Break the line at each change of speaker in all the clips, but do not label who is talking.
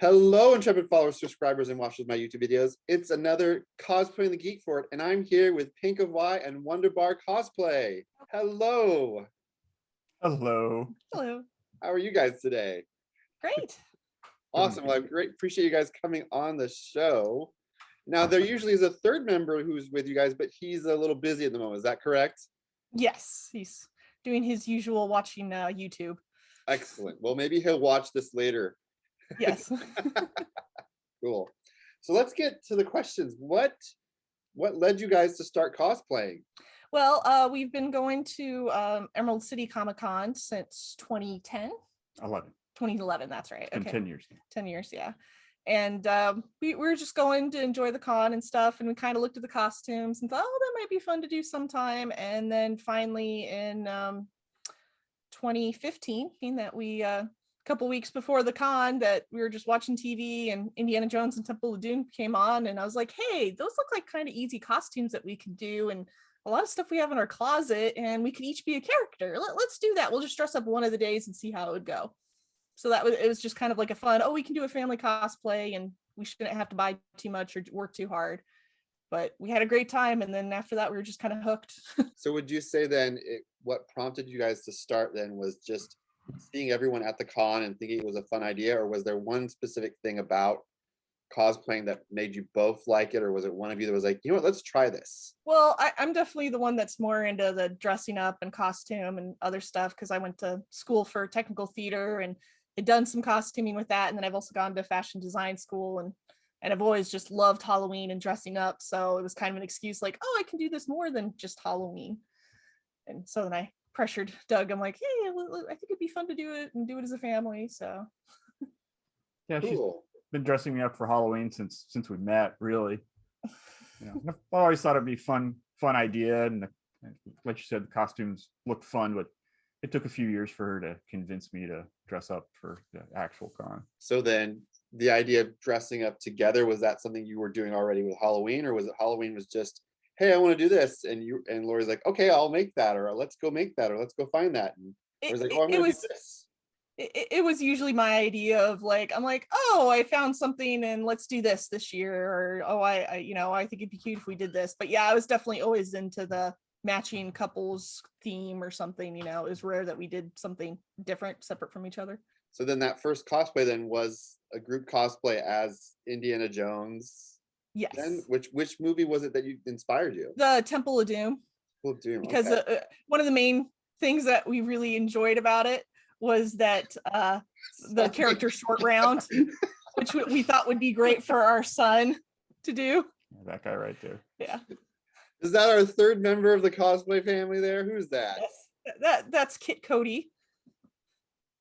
Hello, intrepid followers, subscribers, and watchers of my YouTube videos. It's another Cosplaying the Geekfort, and I'm here with PinkofY and WunderbarCosplay. Hello.
Hello.
Hello.
How are you guys today?
Great.
Awesome. Well, I appreciate you guys coming on the show. Now, there usually is a third member who's with you guys, but he's a little busy at the moment. Is that correct?
Yes, he's doing his usual watching YouTube.
Excellent. Well, maybe he'll watch this later.
Yes.
Cool. So let's get to the questions. What led you guys to start cosplaying?
Well, we've been going to Emerald City Comic-Con since 2010. 2011, that's right.
It's been 10 years.
10 years, yeah. And we were just going to enjoy the con and stuff, and we kind of looked at the costumes and thought, oh, that might be fun to do sometime. And then finally in 2015, that we couple weeks before the con, that we were just watching TV and Indiana Jones and Temple of Doom came on, and I was like, hey, those look like kind of easy costumes that we could do, and a lot of stuff we have in our closet, and we could each be a character. Let's do that. We'll just dress up one of the days and see how it would go. So it was just kind of like a fun, we can do a family cosplay and we shouldn't have to buy too much or work too hard. But we had a great time, and then after that we were just kind of hooked.
So would you say then what prompted you guys to start then was just seeing everyone at the con and thinking it was a fun idea, or was there one specific thing about cosplaying that made you both like it, or was it one of you that was like, you know what, let's try this?
Well, I'm definitely the one that's more into the dressing up and costume and other stuff, because I went to school for technical theater and had done some costuming with that, and then I've also gone to fashion design school, and I've always just loved Halloween and dressing up, so it was kind of an excuse like, I can do this more than just Halloween. And so then I pressured Doug. I'm like, hey, I think it'd be fun to do it and do it as a family. So
yeah,
cool.
She's been dressing me up for Halloween since we met, really. I always thought it'd be fun idea, and like you said, the costumes looked fun, but it took a few years for her to convince me to dress up for the actual con.
So then the idea of dressing up together, was that something you were doing already with Halloween, or was it Halloween was just, hey, I want to do this, and Lori's like, okay, I'll make that, or let's go make that, or let's go find that, and I was like, I'm gonna do this.
It was usually my idea of like, I'm like, I found something and let's do this year, or I think it'd be cute if we did this. But yeah, I was definitely always into the matching couples theme or something. It was rare that we did something different, separate from each other.
So then that first cosplay then was a group cosplay as Indiana Jones.
Yes.
Then which movie was it that inspired you?
The Temple of Doom.
Temple of Doom.
Because
okay.
One of the main things that we really enjoyed about it was that the character Short Round, which we thought would be great for our son to do.
That guy right there.
Yeah.
Is that our third member of the cosplay family there? Who's that?
Yes. That's Kit Cody.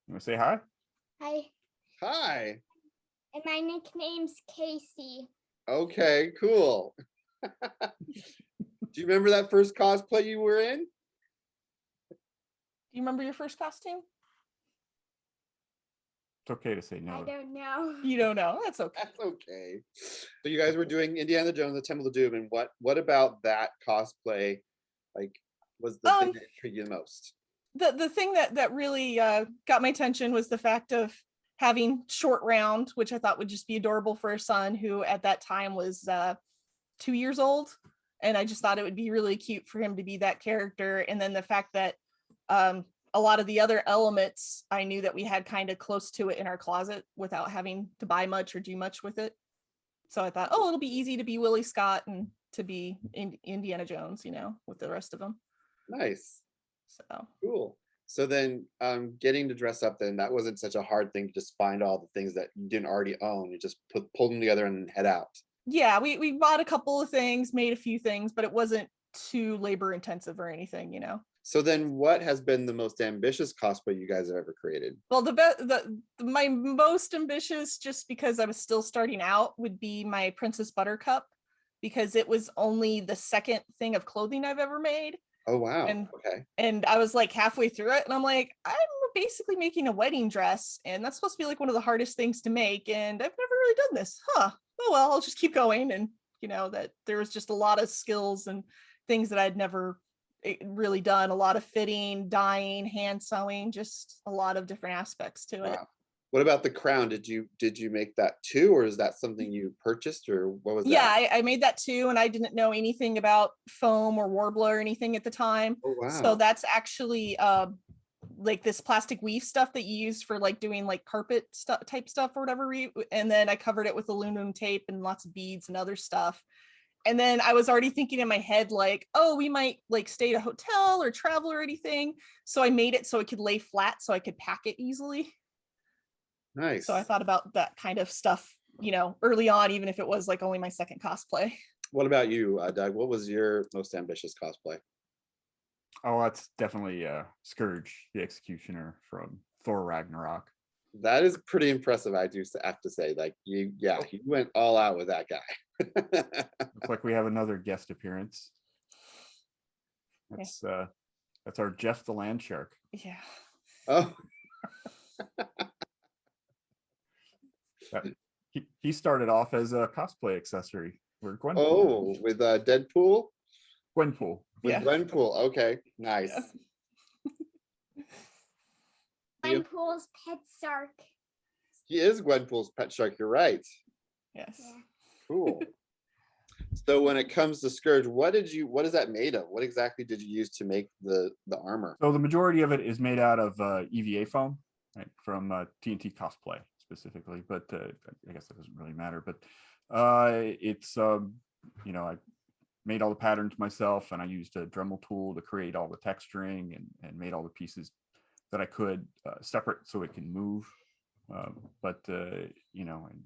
You want to say hi?
Hi.
Hi.
And my nickname's Casey.
Okay, cool. Do you remember that first cosplay you were in?
Do you remember your first costume?
It's okay to say no.
I don't know.
You don't know. That's okay.
That's okay. So you guys were doing Indiana Jones, the Temple of Doom, and what about that cosplay was the thing that intrigued you the most?
The thing that really got my attention was the fact of having Short Round, which I thought would just be adorable for a son who at that time was 2 years old. And I just thought it would be really cute for him to be that character. And then the fact that a lot of the other elements, I knew that we had kind of close to it in our closet without having to buy much or do much with it. So I thought, it'll be easy to be Willie Scott and to be Indiana Jones, with the rest of them.
Nice.
So
cool. So then getting to dress up, then that wasn't such a hard thing to just find all the things that you didn't already own. You just pulled them together and head out.
Yeah, we bought a couple of things, made a few things, but it wasn't too labor intensive or anything,
So then what has been the most ambitious cosplay you guys have ever created?
Well, my most ambitious, just because I was still starting out, would be my Princess Buttercup, because it was only the second thing of clothing I've ever made.
Oh, wow.
Okay. And I was like halfway through it, and I'm like, I'm basically making a wedding dress, and that's supposed to be like one of the hardest things to make, and I've never really done this. Oh well, I'll just keep going. And that there was just a lot of skills and things that I'd never really done, a lot of fitting, dyeing, hand sewing, just a lot of different aspects to it.
Wow. What about the crown? Did you make that too, or is that something you purchased, or what was
Yeah,
that?
I made that too, and I didn't know anything about foam or warbler or anything at the time.
Oh
So
wow.
that's actually like this plastic weave stuff that you use for like doing like carpet stuff type stuff or whatever. And then I covered it with aluminum tape and lots of beads and other stuff. And then I was already thinking in my head, like, oh, we might like stay at a hotel or travel or anything. So I made it so it could lay flat so I could pack it easily.
Nice.
So I thought about that kind of stuff, you know, early on, even if it was like only my second cosplay.
What about you, Doug? What was your most ambitious cosplay?
Oh, that's definitely Scourge, the Executioner from Thor Ragnarok.
That is pretty impressive. I do have to say, like you went all out with that guy.
Looks like we have another guest appearance. That's our Jeff the Land Shark.
Yeah.
Oh,
He started off as a cosplay accessory for Gwenpool.
oh, with Deadpool.
Gwenpool.
With
Yeah.
Gwenpool. Okay, nice.
Yeah.
Gwenpool's pet shark.
He is Gwenpool's pet shark. You're right.
Yes.
Yeah.
Cool. So when it comes to Scourge, what is that made of? What exactly did you use to make the armor?
So the majority of it is made out of EVA foam, right, from TNT Cosplay specifically, but I guess that doesn't really matter. But it's you know, I made all the patterns myself, and I used a Dremel tool to create all the texturing and made all the pieces that I could separate so it can move. But you know, and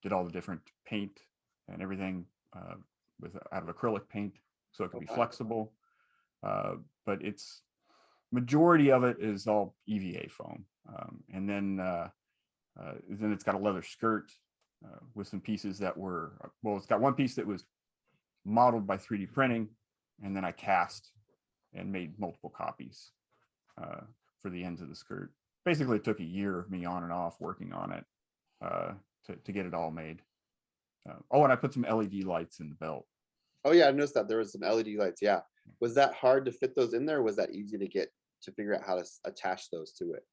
did all the different paint and everything out of acrylic paint so it can be flexible. But it's majority of it is all EVA foam, and then it's got a leather skirt with some pieces that were, well, it's got one piece that was modeled by 3D printing, and then I cast and made multiple copies for the ends of the skirt. Basically, it took a year of me on and off working on it to get it all made. Oh, and I put some LED lights in the belt.
Oh yeah, I noticed that there was some LED lights. Yeah, was that hard to fit those in there? Or was that easy to figure out how to attach those to it?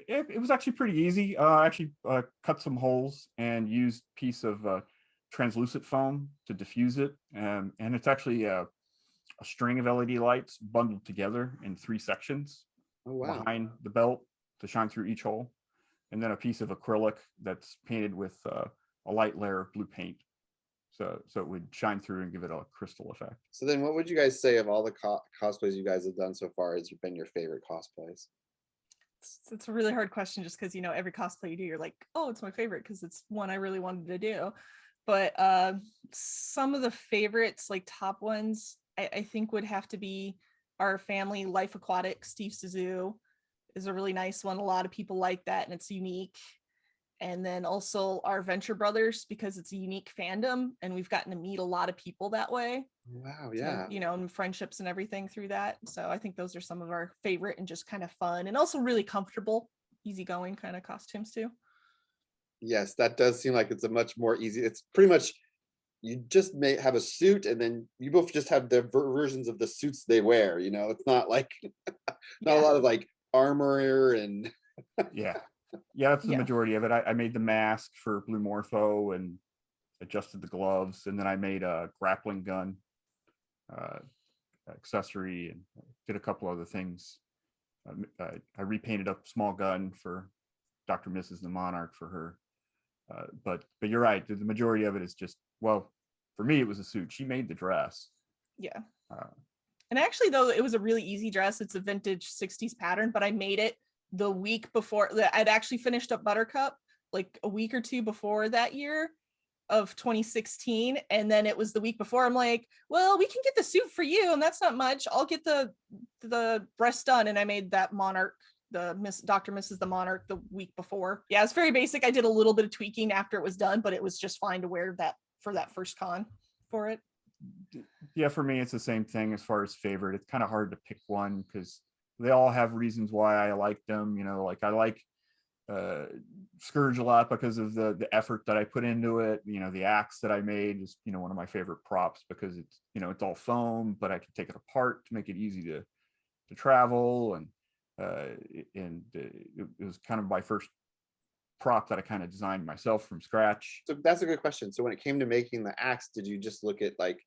It was actually pretty easy. I actually cut some holes and used a piece of translucent foam to diffuse it, and it's actually a string of LED lights bundled together in 3 sections.
Oh wow.
Behind the belt to shine through each hole, and then a piece of acrylic that's painted with a light layer of blue paint, so it would shine through and give it a crystal effect.
So then what would you guys say of all the cosplays you guys have done so far has been your favorite cosplays?
It's a really hard question, just because, you know, every cosplay you do, you're like, oh, it's my favorite because it's one I really wanted to do. But some of the favorites, like top ones, I think would have to be our family Life Aquatic. Steve Suzu is a really nice one. A lot of people like that, and it's unique. And then also our Venture Brothers, because it's a unique fandom, and we've gotten to meet a lot of people that way.
Wow, yeah.
You know, and friendships and everything through that. So I think those are some of our favorite and just kind of fun and also really comfortable, easygoing kind of costumes too.
Yes, that does seem like it's a much more easy. It's pretty much you just may have a suit, and then you both just have the versions of the suits they wear. You know, it's not like not a lot of like armor and
yeah, that's the majority of it. I made the mask for Blue Morpho and adjusted the gloves, and then I made a grappling gun accessory and did a couple other things. I repainted a small gun for Dr. Mrs. the Monarch for her. But you're right. The majority of it is just, well, for me, it was a suit. She made the dress.
Yeah. And actually, though, it was a really easy dress. It's a vintage 60s pattern, but I made it the week before. I'd actually finished up Buttercup like a week or two before that year of 2016. And then it was the week before. I'm like, well, we can get the suit for you, and that's not much. I'll get the breast done. And I made that Monarch, the Dr. Mrs. the Monarch, the week before. Yeah, it's very basic. I did a little bit of tweaking after it was done, but it was just fine to wear that for that first con for it.
Yeah, for me, it's the same thing as far as favorite. It's kind of hard to pick one because they all have reasons why I like them. You know, like I like Scourge a lot because of the effort that I put into it. You know, the axe that I made is, you know, one of my favorite props because it's, you know, it's all foam, but I can take it apart to make it easy to travel. And it was kind of my first prop that I kind of designed myself from scratch.
So that's a good question. So when it came to making the axe, did you just look at like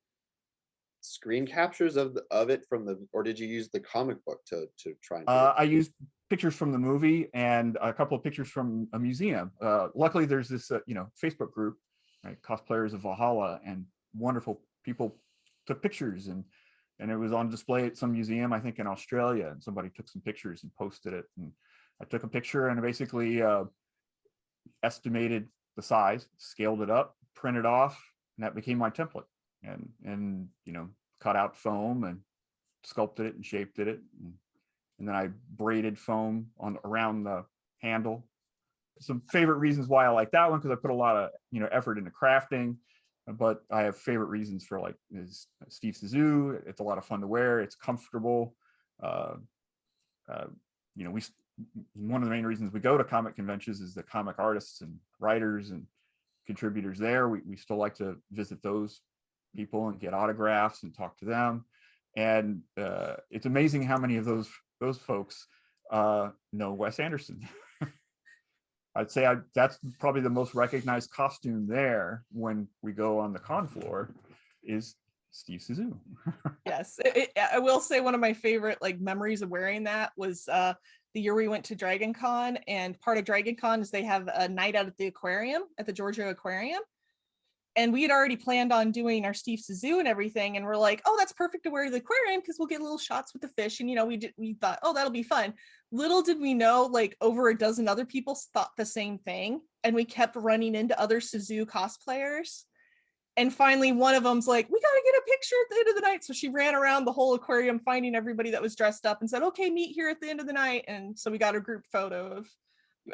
screen captures of it from the, or did you use the comic book to try and
I used pictures from the movie and a couple of pictures from a museum. Luckily, there's this Facebook group, right, Cosplayers of Valhalla, and wonderful people took pictures, and it was on display at some museum, I think in Australia, and somebody took some pictures and posted it. And I took a picture and basically estimated the size, scaled it up, printed off, and that became my template. And cut out foam and sculpted it and shaped it, and then I braided foam around the handle. Some favorite reasons why I like that one, because I put a lot of effort into crafting, but I have favorite reasons for like is Steve Zissou. It's a lot of fun to wear. It's comfortable. One of the main reasons we go to comic conventions is the comic artists and writers and contributors there. We still like to visit those people and get autographs and talk to them. And it's amazing how many of those folks know Wes Anderson. I'd say that's probably the most recognized costume there when we go on the con floor is Steve Zissou.
Yes, I will say one of my favorite like memories of wearing that was the year we went to DragonCon, and part of DragonCon is they have a night out at the aquarium, at the Georgia Aquarium. And we had already planned on doing our Steve Zissou and everything. And we're like, oh, that's perfect to wear to the aquarium because we'll get little shots with the fish. And, we thought, oh, that'll be fun. Little did we know, like over a dozen other people thought the same thing. And we kept running into other Zissou cosplayers. And finally, one of them's like, we got to get a picture at the end of the night. So she ran around the whole aquarium, finding everybody that was dressed up and said, okay, meet here at the end of the night. And so we got a group photo of,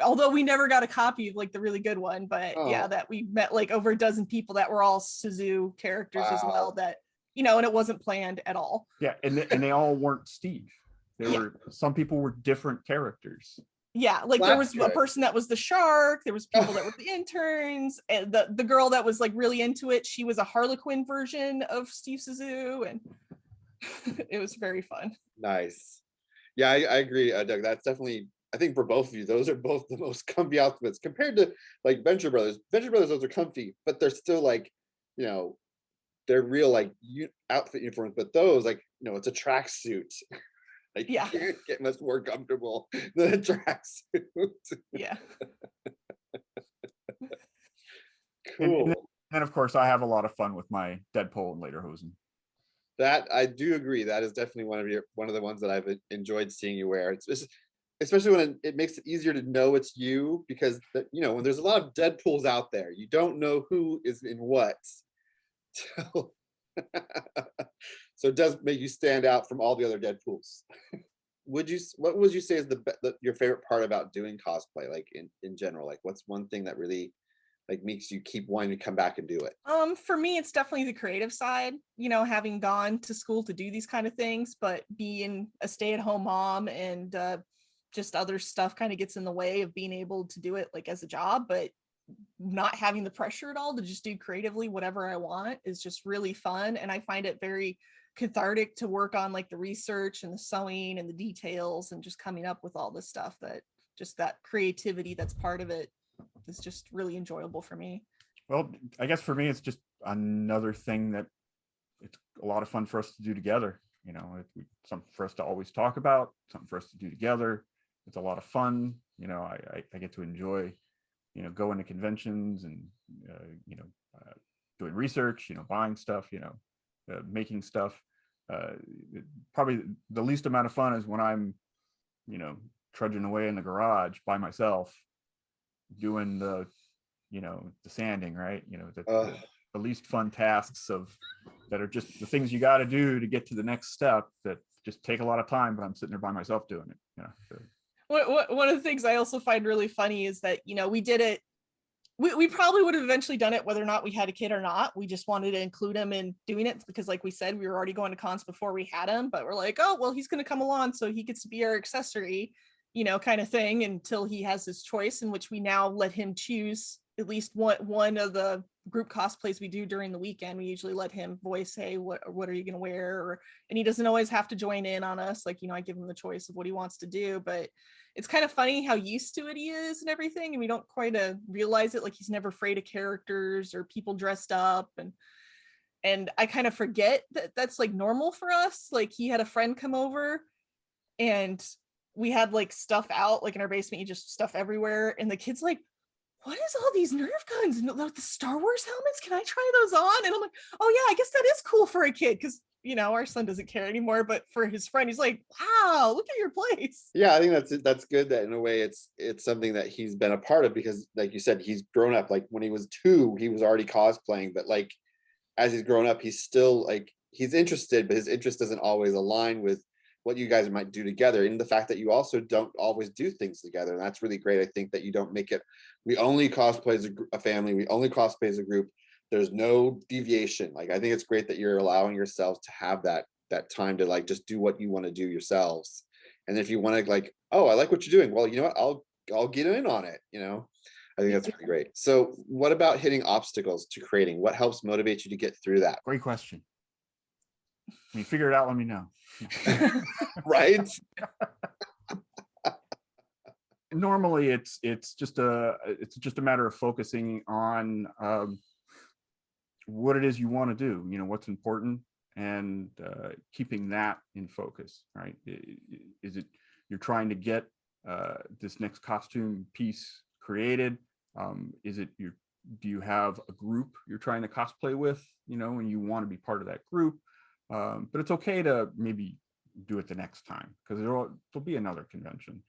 although we never got a copy of like the really good one, but yeah, that we met like over a dozen people that were all Zissou characters as well, that and it wasn't planned at all.
Yeah, and they all weren't Steve. Some people were different characters.
Yeah, like there was a person that was the shark, there was people that were the interns, and the girl that was like really into it, she was a Harlequin version of Steve Zissou, and it was very fun.
Nice. Yeah, I agree, Doug. That's definitely, I think for both of you, those are both the most comfy outfits compared to like Venture Brothers. Venture Brothers, those are comfy, but they're still like, they're real like outfit uniforms. But those, like, it's a tracksuit. Like, you can't get much more comfortable than a tracksuit.
Yeah.
Cool. And of course, I have a lot of fun with my Deadpool and lederhosen.
That I do agree. That is definitely one of the ones that I've enjoyed seeing you wear. It's especially when it makes it easier to know it's you, because when there's a lot of Deadpools out there, you don't know who is in what. So it does make you stand out from all the other Deadpools. What would you say is your favorite part about doing cosplay, like in general? Like, what's one thing that really like makes you keep wanting to come back and do it?
For me, it's definitely the creative side, having gone to school to do these kind of things, but being a stay-at-home mom and just other stuff kind of gets in the way of being able to do it like as a job, but not having the pressure at all to just do creatively whatever I want is just really fun. And I find it very cathartic to work on like the research and the sewing and the details and just coming up with all this stuff, that just that creativity that's part of it is just really enjoyable for me.
Well, I guess for me, it's just another thing that it's a lot of fun for us to do together. Something for us to always talk about, something for us to do together. It's a lot of fun. I get to enjoy, going to conventions and, doing research, buying stuff, making stuff. Probably the least amount of fun is when I'm, trudging away in the garage by myself, doing the sanding, right? The least fun tasks that are just the things you got to do to get to the next step that just take a lot of time, but I'm sitting there by myself doing it. So.
One of the things I also find really funny is that, we did it. We probably would have eventually done it whether or not we had a kid or not. We just wanted to include him in doing it because, like we said, we were already going to cons before we had him, but we're like, oh, well, he's going to come along so he gets to be our accessory, kind of thing, until he has his choice, in which we now let him choose at least one of the group cosplays we do during the weekend. We usually let him voice, hey, what are you going to wear? And he doesn't always have to join in on us. Like, I give him the choice of what he wants to do, but it's kind of funny how used to it he is and everything, and we don't quite realize it. Like, he's never afraid of characters or people dressed up, and I kind of forget that that's like normal for us. Like, he had a friend come over, and we had like stuff out like in our basement. You just stuff everywhere, and the kid's like, what is all these Nerf guns and the Star Wars helmets? Can I try those on? And I'm like, oh yeah, I guess that is cool for a kid, because our son doesn't care anymore. But for his friend, he's like, wow, look at your place.
Yeah, I think that's good that in a way it's something that he's been a part of, because like you said, he's grown up. Like when he was 2, he was already cosplaying, but like as he's grown up, he's still like, he's interested, but his interest doesn't always align with what you guys might do together, and the fact that you also don't always do things together. And that's really great. I think that you don't make it, we only cosplay as a family, we only cosplay as a group. There's no deviation. Like, I think it's great that you're allowing yourselves to have that time to like just do what you want to do yourselves. And if you want to like, oh, I like what you're doing, well, you know what, I'll get in on it. I think that's really great. So what about hitting obstacles to creating? What helps motivate you to get through that?
Great question. When you figure it out, let me know.
Right?
Normally it's just a matter of focusing on what it is you want to do, what's important, and keeping that in focus, right? Is it you're trying to get this next costume piece created? Is it do you have a group you're trying to cosplay with, and you want to be part of that group? But it's okay to maybe do it the next time, because there'll be another convention.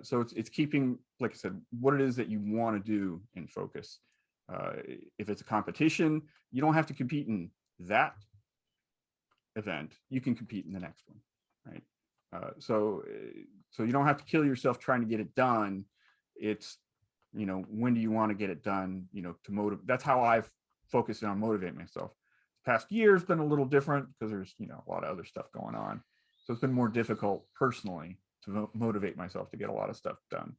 So it's keeping, like I said, what it is that you want to do in focus. If it's a competition, you don't have to compete in that event. You can compete in the next one, right? So you don't have to kill yourself trying to get it done. It's, when do you want to get it done? To motivate. That's how I've focused on motivating myself. The past year's been a little different because there's a lot of other stuff going on. So it's been more difficult personally to motivate myself to get a lot of stuff done,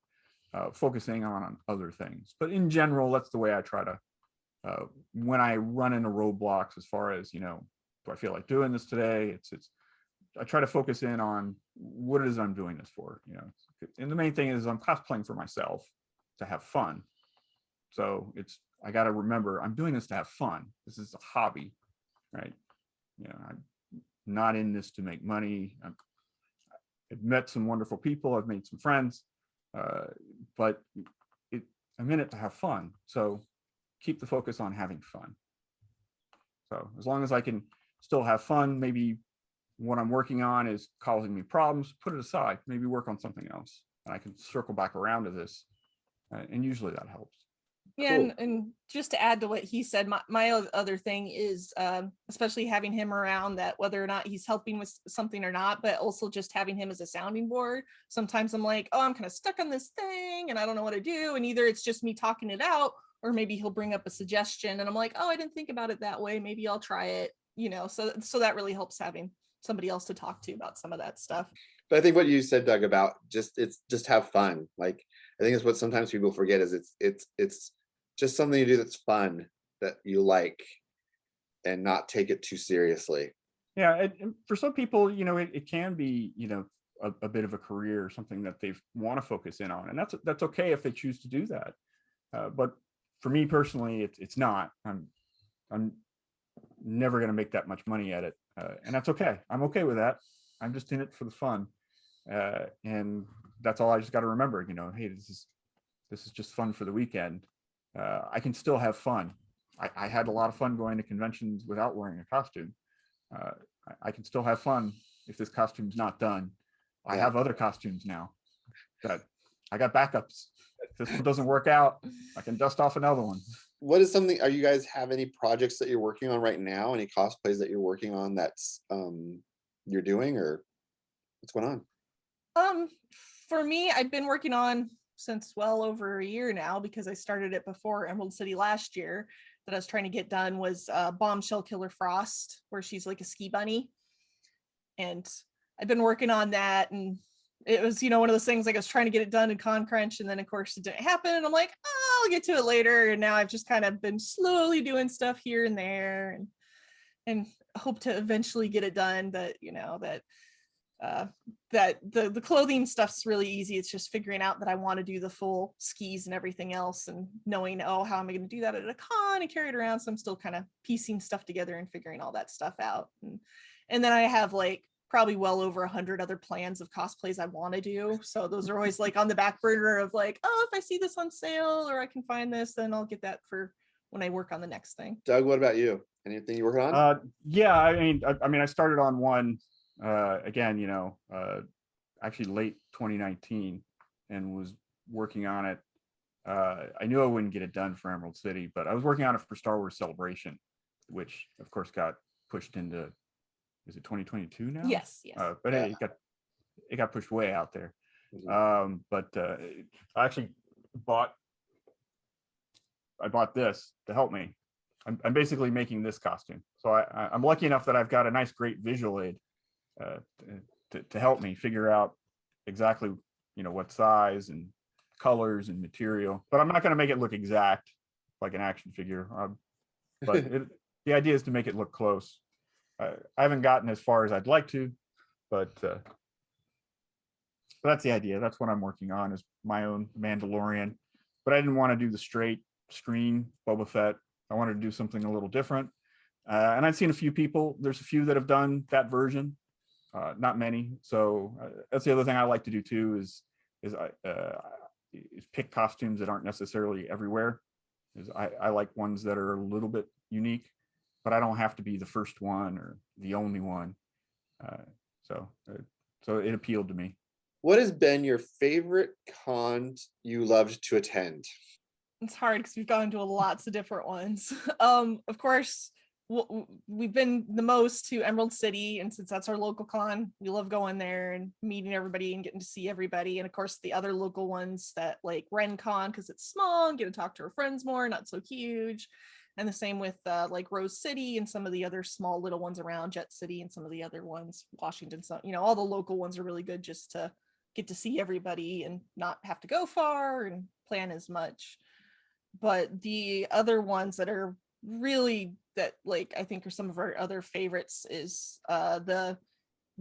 focusing on other things. But in general, that's the way I try to, when I run into roadblocks, as far as, do I feel like doing this today? I try to focus in on what it is I'm doing this for, and the main thing is I'm cosplaying for myself to have fun. So I got to remember, I'm doing this to have fun. This is a hobby, right? I'm not in this to make money. I've met some wonderful people. I've made some friends, but I'm in it to have fun. So keep the focus on having fun. So as long as I can still have fun, maybe what I'm working on is causing me problems, put it aside, maybe work on something else. And I can circle back around to this. And usually that helps.
Yeah,
Cool.
and just to add to what he said, my other thing is, especially having him around, that whether or not he's helping with something or not, but also just having him as a sounding board. Sometimes I'm like, oh, I'm kind of stuck on this thing and I don't know what to do. And either it's just me talking it out, or maybe he'll bring up a suggestion and I'm like, oh, I didn't think about it that way. Maybe I'll try it, so that really helps having somebody else to talk to about some of that stuff.
But I think what you said, Doug, about just have fun. Like, I think it's what sometimes people forget is it's just something you do that's fun, that you like, and not take it too seriously.
Yeah, and for some people, it can be, a bit of a career or something that they want to focus in on, and that's okay if they choose to do that. But for me personally, it's not. I'm never going to make that much money at it, and that's okay. I'm okay with that. I'm just in it for the fun, and that's all I just got to remember. Hey, this is just fun for the weekend. I can still have fun. I had a lot of fun going to conventions without wearing a costume. I can still have fun if this costume's not done. I have other costumes now that I got backups. If this one doesn't work out, I can dust off another one.
What is something, are you guys have any projects that you're working on right now? Any cosplays that you're working on that's you're doing, or what's going on?
For me, I've been working on since well over a year now, because I started it before Emerald City last year, that I was trying to get done, was Bombshell Killer Frost, where she's like a ski bunny. And I've been working on that, and it was, one of those things, like I was trying to get it done in Con Crunch, and then of course it didn't happen, and I'm like, oh, I'll get to it later. And now I've just kind of been slowly doing stuff here and there, and hope to eventually get it done. That that the clothing stuff's really easy. It's just figuring out that I want to do the full skis and everything else, and knowing, oh, how am I going to do that at a con and carry it around? So I'm still kind of piecing stuff together and figuring all that stuff out. And then I have like probably well over 100 other plans of cosplays I want to do. So those are always like on the back burner of like, oh, if I see this on sale or I can find this, then I'll get that for when I work on the next thing.
Doug, what about you? Anything you working on?
Yeah, I mean, I started on one again, actually late 2019, and was working on it. I knew I wouldn't get it done for Emerald City, but I was working on it for Star Wars Celebration, which of course got pushed into, is it 2022 now?
Yes.
But
Yeah.
hey, it got pushed way out there.
Mhm.
I actually bought this to help me. I'm basically making this costume. So I'm lucky enough that I've got a nice, great visual aid to help me figure out exactly, what size and colors and material. But I'm not going to make it look exact like an action figure. But the idea is to make it look close. I haven't gotten as far as I'd like to, but that's the idea. That's what I'm working on, is my own Mandalorian. But I didn't want to do the straight screen Boba Fett. I wanted to do something a little different. And I've seen a few people. There's a few that have done that version, not many. So that's the other thing I like to do too, is pick costumes that aren't necessarily everywhere. I like ones that are a little bit unique, but I don't have to be the first one or the only one. So it appealed to me.
What has been your favorite con you loved to attend?
It's hard because we've gone to lots of different ones. Of course, we've been the most to Emerald City, and since that's our local con, we love going there and meeting everybody and getting to see everybody. And of course, the other local ones that like RenCon, because it's small and get to talk to our friends more, not so huge. And the same with like Rose City and some of the other small little ones around, Jet City and some of the other ones, Washington. So, all the local ones are really good just to get to see everybody and not have to go far and plan as much. But the other ones that are really that like I think are some of our other favorites is the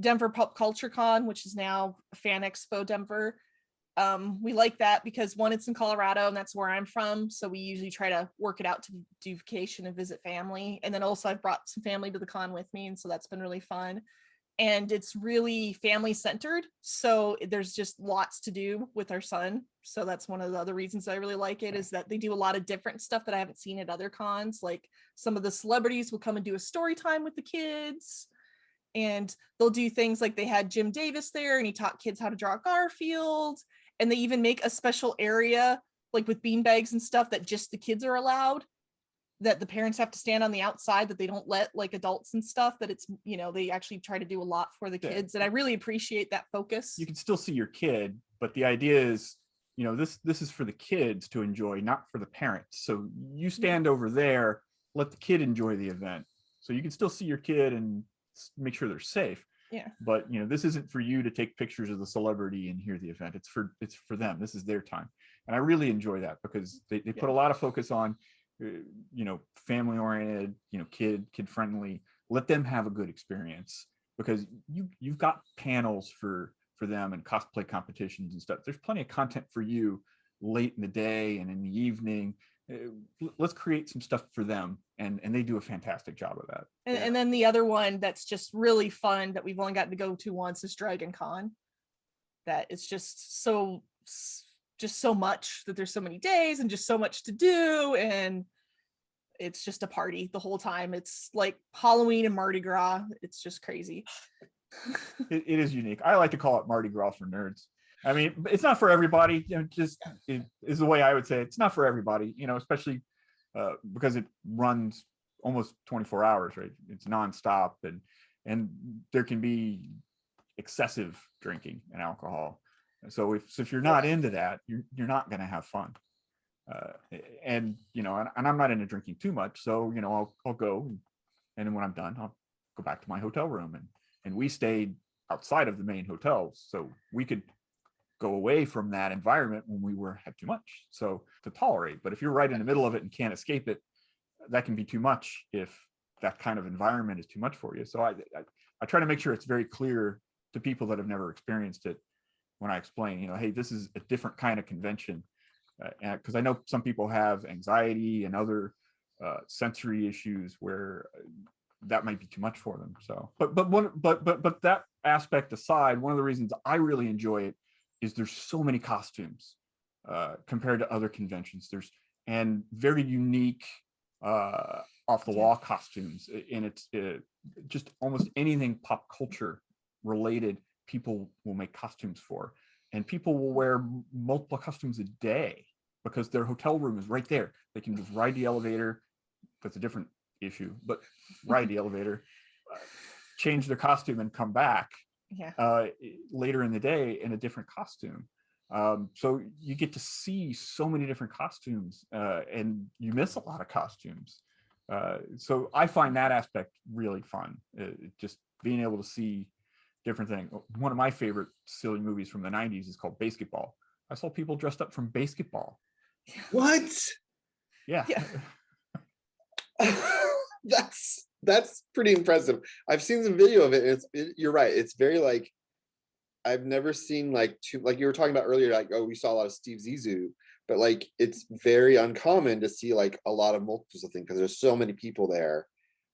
Denver Pop Culture Con, which is now Fan Expo Denver. We like that because one, it's in Colorado and that's where I'm from, so we usually try to work it out to do vacation and visit family. And then also I've brought some family to the con with me, and so that's been really fun. And it's really family centered, so there's just lots to do with our son. So that's one of the other reasons I really like it, is that they do a lot of different stuff that I haven't seen at other cons. Like some of the celebrities will come and do a story time with the kids, and they'll do things like they had Jim Davis there and he taught kids how to draw Garfield, and they even make a special area like with beanbags and stuff that just the kids are allowed, that the parents have to stand on the outside, that they don't let like adults and stuff, that it's, they actually try to do a lot for the kids. And I really appreciate that focus.
You can still see your kid, but the idea is, this is for the kids to enjoy, not for the parents. So you stand over there, let the kid enjoy the event. So you can still see your kid and make sure they're safe.
Yeah.
But this isn't for you to take pictures of the celebrity and hear the event. It's for them. This is their time. And I really enjoy that because they put a lot of focus on family oriented, kid friendly. Let them have a good experience, because you've got panels for them and cosplay competitions and stuff. There's plenty of content for you late in the day and in the evening. Let's create some stuff for them, and they do a fantastic job of that.
And then the other one that's just really fun that we've only gotten to go to once is DragonCon. That it's just so much, that there's so many days and just so much to do, and it's just a party the whole time. It's like Halloween and Mardi Gras. It's just crazy.
It is unique. I like to call it Mardi Gras for nerds. I mean, it's not for everybody. It is the way I would say it. It's not for everybody, especially because it runs almost 24 hours, right? It's nonstop, and there can be excessive drinking and alcohol. So if you're not into that, you're not going to have fun. And I'm not into drinking too much, so I'll go, and then when I'm done, I'll go back to my hotel room, and we stayed outside of the main hotel, so we could go away from that environment when we had too much so to tolerate. But if you're right in the middle of it and can't escape it, that can be too much if that kind of environment is too much for you. So I try to make sure it's very clear to people that have never experienced it when I explain, hey, this is a different kind of convention. Because I know some people have anxiety and other sensory issues where that might be too much for them. So, but that aspect aside, one of the reasons I really enjoy it is there's so many costumes compared to other conventions. And very unique off the wall costumes, and it's just almost anything pop culture related. People will make costumes for, and people will wear multiple costumes a day because their hotel room is right there. They can just ride the elevator. That's a different issue, but ride the elevator, change their costume, and come back later in the day in a different costume. So you get to see so many different costumes, and you miss a lot of costumes. So I find that aspect really fun. Just being able to see different things. One of my favorite silly movies from the 90s is called Basketball. I saw people dressed up from Basketball.
What?
Yeah.
That's pretty impressive. I've seen some video of it. You're right. It's very like, I've never seen like you were talking about earlier, like, oh, we saw a lot of Steve Zissou, but like it's very uncommon to see like a lot of multiples of things because there's so many people there.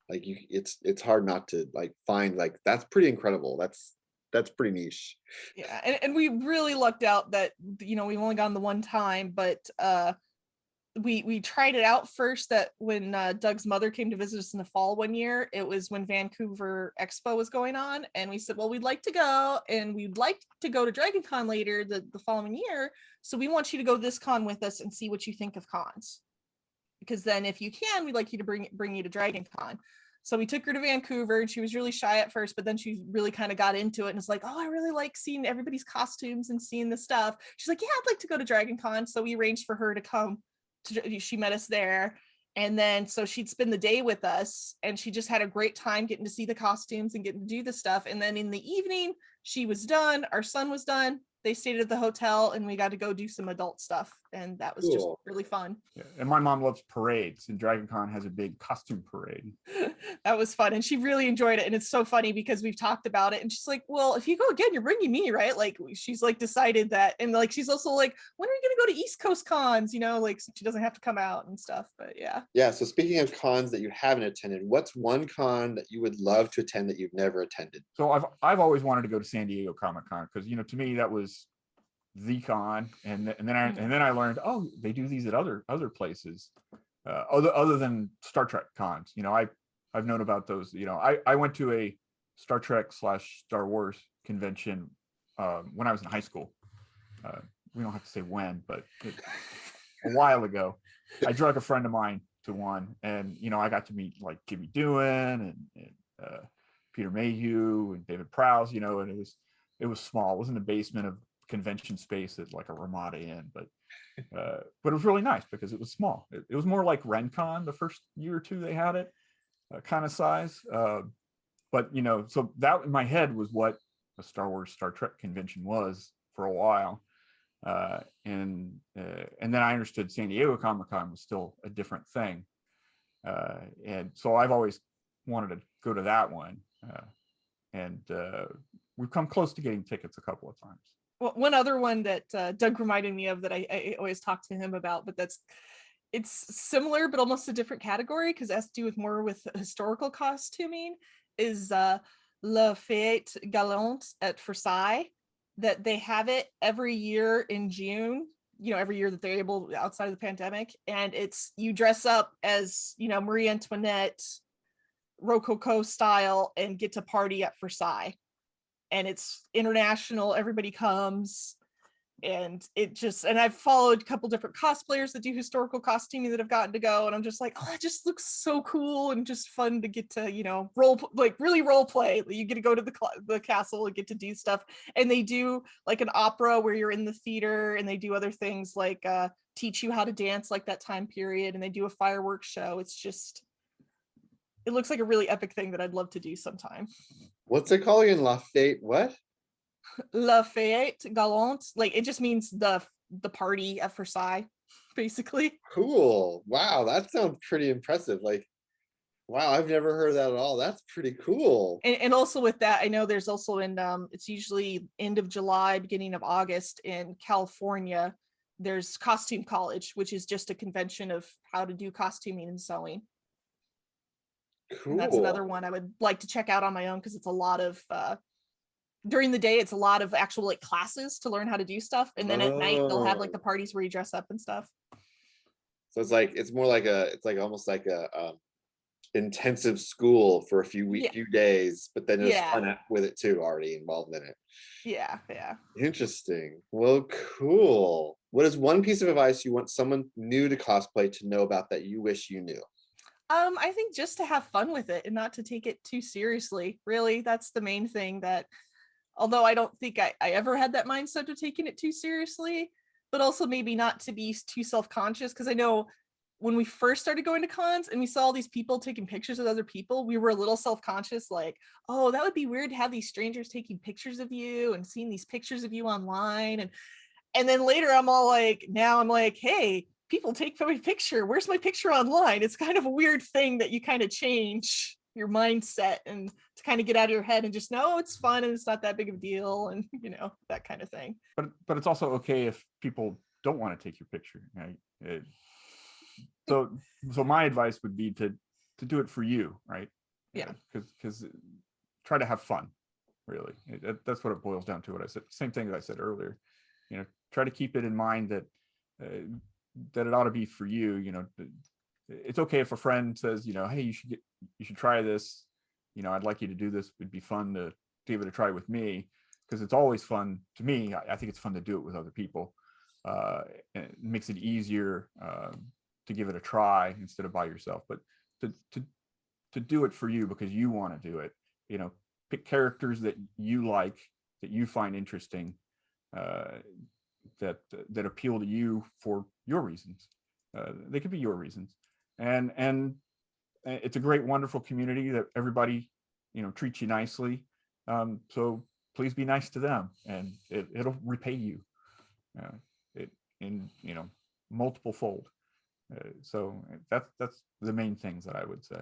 Like it's hard not to like find, like, that's pretty incredible. That's pretty niche.
Yeah, and we really lucked out that we've only gone the one time, but we tried it out first that when Doug's mother came to visit us in the fall one year, it was when Vancouver Expo was going on, and we said, well, we'd like to go, and we'd like to go to DragonCon later the following year, so we want you to go this con with us and see what you think of cons, because then if you can, we'd like you to bring you to DragonCon. So we took her to Vancouver, and she was really shy at first, but then she really kind of got into it and was like, oh, I really like seeing everybody's costumes and seeing this stuff. She's like, yeah, I'd like to go to DragonCon. So we arranged for her to come. She met us there, and then so she'd spend the day with us, and she just had a great time getting to see the costumes and getting to do the stuff. And then in the evening, she was done, our son was done, they stayed at the hotel, and we got to go do some adult stuff, and that was
Cool.
just really fun.
Yeah. And my mom loves parades, and DragonCon has a big costume parade.
That was fun, and she really enjoyed it. And it's so funny because we've talked about it, and she's like, well, if you go again, you're bringing me, right? Like, she's like decided that. And like, she's also like, when are you gonna go to East Coast cons, like, so she doesn't have to come out and stuff. But yeah,
so speaking of cons that you haven't attended, what's one con that you would love to attend that you've never attended?
So I've always wanted to go to San Diego Comic-Con, because to me that was the con, and then I learned, oh, they do these at other places, other than Star Trek cons. I've known about those. I went to a Star Trek / Star Wars convention when I was in high school. We don't have to say when, but a while ago. I drug a friend of mine to one, and I got to meet like Jimmy Doohan and Peter Mayhew and David Prowse. And it was small. It was in the basement of convention space at like a Ramada Inn, but it was really nice because it was small. It was more like RenCon the first year or two they had it, kind of size. But so that in my head was what a Star Wars Star Trek convention was for a while, and then I understood San Diego Comic-Con was still a different thing, and so I've always wanted to go to that one, and we've come close to getting tickets a couple of times.
Well, one other one that Doug reminded me of that I always talk to him about, but it's similar but almost a different category because it has to do with more with historical costuming, is La Fête Galante at Versailles. That they have it every year in June, every year that they're able outside of the pandemic, and it's you dress up as Marie Antoinette, Rococo style, and get to party at Versailles. And it's international, everybody comes, and I've followed a couple different cosplayers that do historical costuming that have gotten to go, and I'm just like, oh, that just looks so cool and just fun to get to really role play. You get to go to the castle and get to do stuff, and they do like an opera where you're in the theater, and they do other things like teach you how to dance like that time period, and they do a fireworks show. It looks like a really epic thing that I'd love to do sometime.
What's it called again? La Fête what?
La Fête Galante. Like, it just means the party at Versailles, basically.
Cool. Wow, that sounds pretty impressive. Like, Wow, I've never heard that at all. That's pretty cool.
And also with that, I know there's also in it's usually end of July, beginning of August in California, there's Costume College, which is just a convention of how to do costuming and sewing. And that's another
Cool.
one I would like to check out on my own, because it's a lot of during the day it's a lot of actual like classes to learn how to do stuff, and then at night they'll have like the
Oh.
parties where you dress up and stuff.
So it's more like it's like almost like a intensive school for a
Yeah,
few days, but then there's
yeah,
fun with it too already involved in it.
yeah.
Interesting. Well, cool. What is one piece of advice you want someone new to cosplay to know about that you wish you knew?
I think just to have fun with it and not to take it too seriously. Really, that's the main thing. That although I don't think I ever had that mindset of taking it too seriously, but also maybe not to be too self-conscious, because I know when we first started going to cons and we saw all these people taking pictures with other people, we were a little self-conscious, like, oh, that would be weird to have these strangers taking pictures of you and seeing these pictures of you online. And then later now I'm like, hey, people take my picture. Where's my picture online? It's kind of a weird thing that you kind of change your mindset and to kind of get out of your head and just know it's fun and it's not that big of a deal, and that kind of thing.
But it's also okay if people don't want to take your picture, right? So my advice would be to do it for you, right?
Yeah.
Because try to have fun, really. That's what it boils down to. What I said, same thing that I said earlier. Try to keep it in mind that that it ought to be for you. It's okay if a friend says, hey, you should try this. I'd like you to do this. It'd be fun to give it a try with me, because it's always fun to me. I think it's fun to do it with other people. It makes it easier to give it a try instead of by yourself. But to do it for you because you want to do it. Pick characters that you like, that you find interesting, that appeal to you for your reasons. They could be your reasons, and it's a great, wonderful community that everybody treats you nicely. So please be nice to them, and it'll repay you it in multiple fold. So that's the main things that I would say.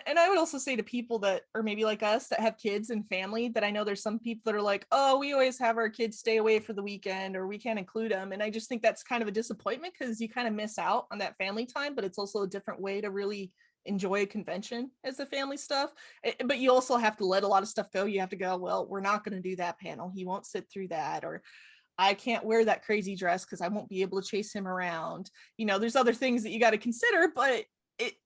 And I would also say to people that are maybe like us that have kids and family, that I know there's some people that are like, oh, we always have our kids stay away for the weekend or we can't include them. And I just think that's kind of a disappointment, because you kind of miss out on that family time, but it's also a different way to really enjoy a convention as the family stuff. But you also have to let a lot of stuff go. You have to go, well, we're not going to do that panel. He won't sit through that. Or I can't wear that crazy dress because I won't be able to chase him around. There's other things that you got to consider, but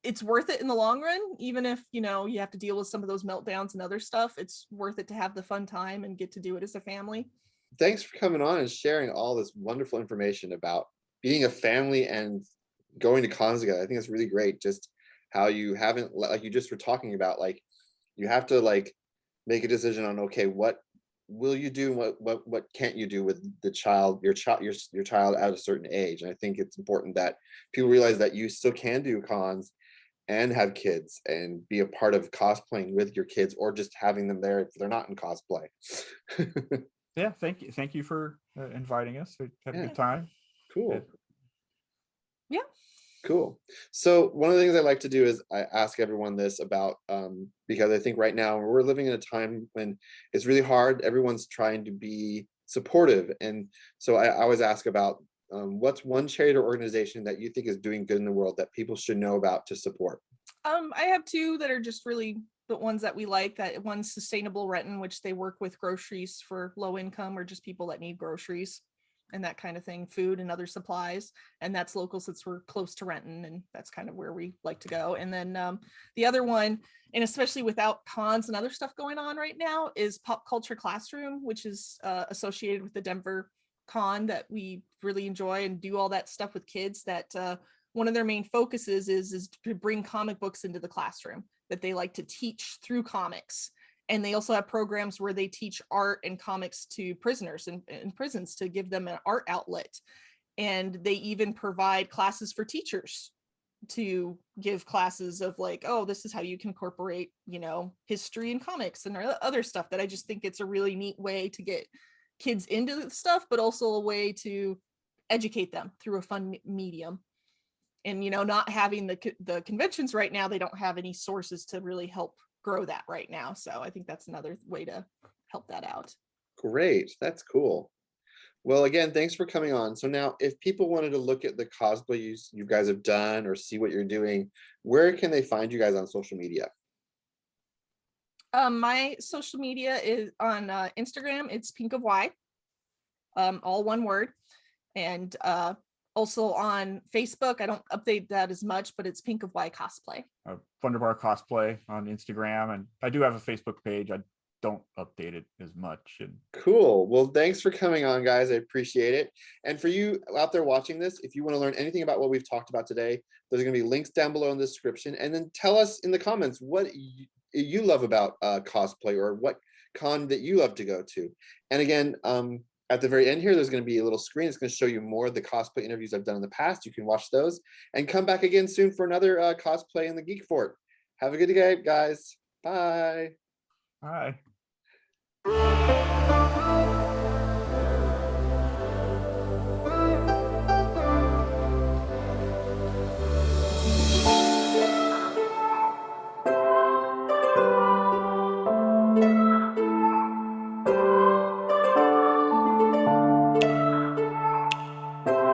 it's worth it in the long run. Even if, you have to deal with some of those meltdowns and other stuff, it's worth it to have the fun time and get to do it as a family.
Thanks for coming on and sharing all this wonderful information about being a family and going to cons together. I think it's really great, just how you haven't, like you just were talking about, like you have to like make a decision on, okay, what will you do, what can't you do with the child, your child at a certain age. And I think it's important that people realize that you still can do cons and have kids and be a part of cosplaying with your kids, or just having them there if they're not in cosplay.
Yeah, thank you for inviting us. We had a
Yeah.
good time.
Cool.
Yeah.
Cool. So one of the things I like to do is I ask everyone this about, because I think right now we're living in a time when it's really hard. Everyone's trying to be supportive. And so I always ask about what's one charity or organization that you think is doing good in the world that people should know about to support?
I have two that are just really the ones that we like. That one's Sustainable Renton, which they work with groceries for low income or just people that need groceries and that kind of thing, food and other supplies. And that's local since we're close to Renton, and that's kind of where we like to go. And then the other one, and especially without cons and other stuff going on right now, is Pop Culture Classroom, which is associated with the Denver Con, that we really enjoy and do all that stuff with kids. That one of their main focuses is to bring comic books into the classroom, that they like to teach through comics. And they also have programs where they teach art and comics to prisoners in prisons to give them an art outlet. And they even provide classes for teachers to give classes of like, oh, this is how you can incorporate, history and comics and other stuff. That I just think it's a really neat way to get kids into the stuff, but also a way to educate them through a fun medium. and not having the conventions right now, they don't have any sources to really help grow that right now. So I think that's another way to help that out.
Great, that's cool. Well, again, thanks for coming on. So now, if people wanted to look at the cosplay you guys have done or see what you're doing, where can they find you guys on social media?
My social media is on Instagram. It's PinkofY, all one word, and also on Facebook. I don't update that as much, but it's PinkofY Cosplay.
Wunderbar Cosplay on Instagram, and I do have a Facebook page. I don't update it as much. And
Cool. Well, thanks for coming on, guys. I appreciate it. And for you out there watching this, if you want to learn anything about what we've talked about today, there's going to be links down below in the description. And then tell us in the comments what you love about cosplay, or what con that you love to go to. And again, at the very end here, there's going to be a little screen. It's going to show you more of the cosplay interviews I've done in the past. You can watch those and come back again soon for another cosplay in the Geekfort. Have a good day, guys. Bye.
hi.